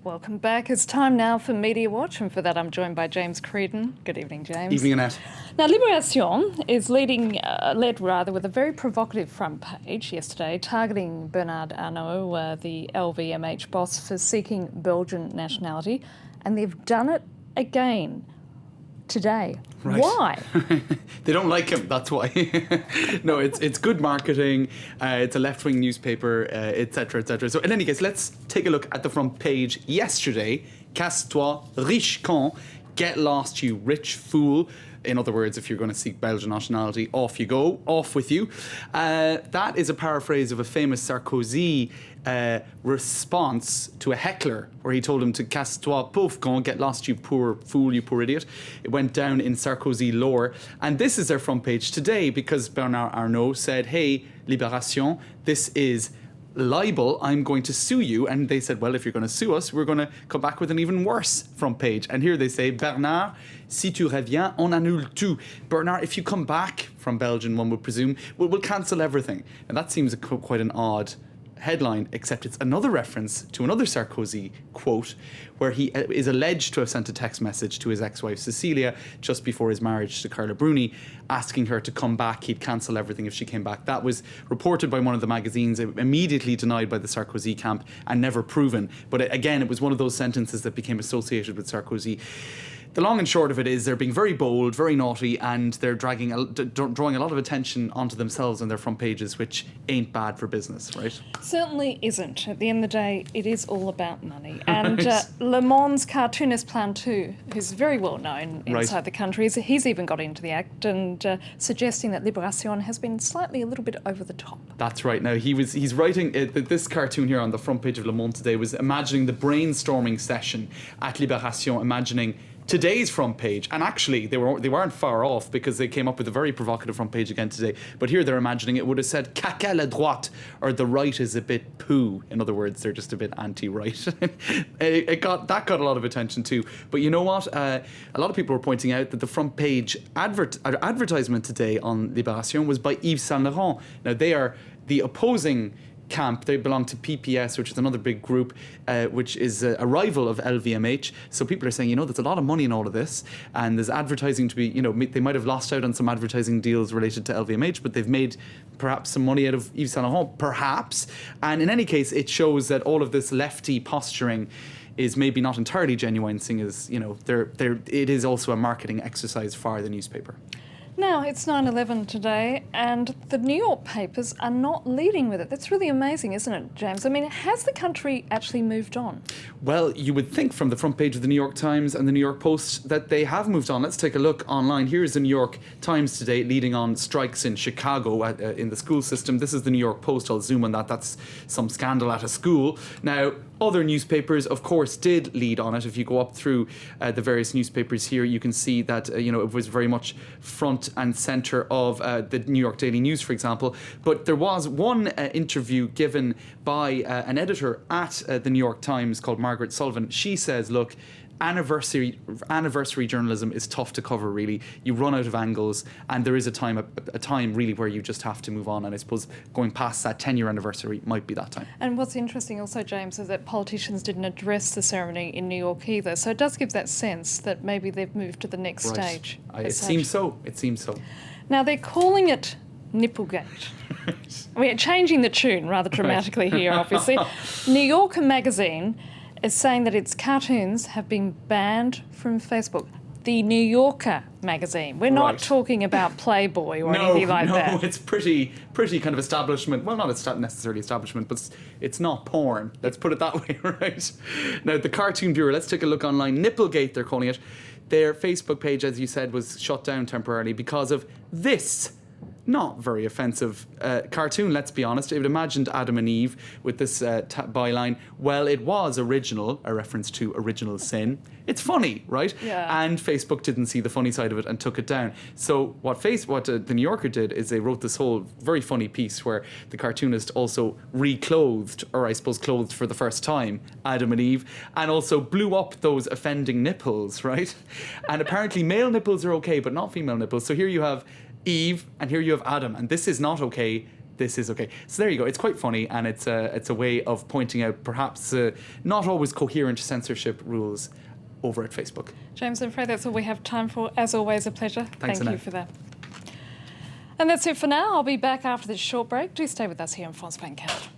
Welcome back. It's time now for Media Watch, and for that I'm joined by James Creedon. Good evening, James. Evening, Annette. Now, Libération is led with a very provocative front page yesterday, targeting Bernard Arnault, the LVMH boss, for seeking Belgian nationality, and they've done it again today. Right. Why? They don't like him, that's why. No, it's good marketing, it's a left-wing newspaper, etc., etc. So in any case, let's take a look at the front page yesterday. Casse-toi, riche con, get lost, you rich fool. In other words, if you're going to seek Belgian nationality, off you go, off with you. That is a paraphrase of a famous Sarkozy response to a heckler, where he told him to casse-toi, pauvre con, get lost, you poor fool, you poor idiot. It went down in Sarkozy lore. And this is their front page today because Bernard Arnault said, hey, Libération, this is libel, I'm going to sue you. And they said, well, if you're going to sue us, we're going to come back with an even worse front page. And here they say, Bernard, si tu reviens, on annule tout. Bernard, if you come back from Belgium, one would presume, we'll cancel everything. And that seems quite an odd headline, except it's another reference to another Sarkozy quote where he is alleged to have sent a text message to his ex-wife Cecilia just before his marriage to Carla Bruni, asking her to come back. He'd cancel everything if she came back. That was reported by one of the magazines, immediately denied by the Sarkozy camp and never proven. But again, it was one of those sentences that became associated with Sarkozy. The long and short of it is they're being very bold, very naughty, and they're drawing a lot of attention onto themselves on their front pages, which ain't bad for business, right? Certainly isn't. At the end of the day, it is all about money. And Le Monde's cartoonist Plantu, who's very well known inside the country, he's even got into the act and suggesting that Libération has been slightly a little bit over the top. That's right. Now, he's writing, this cartoon here on the front page of Le Monde today was imagining the brainstorming session at Libération, imagining today's front page, and actually they weren't far off because they came up with a very provocative front page again today. But here they're imagining it would have said "caca la droite," or the right is a bit poo. In other words, they're just a bit anti-right. That got a lot of attention too. But you know what? A lot of people were pointing out that the front page advertisement today on Libération was by Yves Saint Laurent. Now they are the opposing camp. They belong to PPS, which is another big group, which is a rival of LVMH. So people are saying, there's a lot of money in all of this, and there's advertising to be, they might have lost out on some advertising deals related to LVMH, but they've made perhaps some money out of Yves Saint Laurent, perhaps. And in any case, it shows that all of this lefty posturing is maybe not entirely genuine, seeing as, it is also a marketing exercise for the newspaper. Now, it's 9/11 today, and the New York papers are not leading with it. That's really amazing, isn't it, James? I mean, has the country actually moved on? Well, you would think from the front page of the New York Times and the New York Post that they have moved on. Let's take a look online. Here's the New York Times today leading on strikes in Chicago in the school system. This is the New York Post. I'll zoom on that. That's some scandal at a school. Now, other newspapers, of course, did lead on it. If you go up through the various newspapers here, you can see that it was very much front and centre of the New York Daily News, for example. But there was one interview given by an editor at the New York Times called Margaret Sullivan. She says, look, anniversary journalism is tough to cover, really. You run out of angles, and there is a time really where you just have to move on, and I suppose going past that 10-year anniversary might be that time. And what's interesting also, James, is that politicians didn't address the ceremony in New York either, so it does give that sense that maybe they've moved to the next stage. It seems so. Now, they're calling it Nipplegate. We're changing the tune rather dramatically here, obviously. New Yorker magazine is saying that its cartoons have been banned from Facebook. The New Yorker magazine. We're not talking about Playboy or anything like that. No, it's pretty kind of establishment. Well, not necessarily establishment, but it's not porn. Let's put it that way, right? Now, the Cartoon Bureau, let's take a look online. Nipplegate, they're calling it. Their Facebook page, as you said, was shut down temporarily because of this not very offensive cartoon, let's be honest. It imagined Adam and Eve with this byline, well, it was original, a reference to original sin. It's funny, right? Yeah. And Facebook didn't see the funny side of it and took it down. So what the New Yorker did is they wrote this whole very funny piece where the cartoonist also reclothed, or I suppose clothed for the first time, Adam and Eve, and also blew up those offending nipples, right? And apparently male nipples are okay, but not female nipples. So here you have Eve, and here you have Adam, and this is not okay. this is okay. So there you go. It's quite funny, and it's a way of pointing out perhaps not always coherent censorship rules over at Facebook. James, I'm afraid that's all we have time for. As always, a pleasure. Thanks, Thank you Annette. for that. And that's it for now. I'll be back after this short break. Do stay with us here on France 24.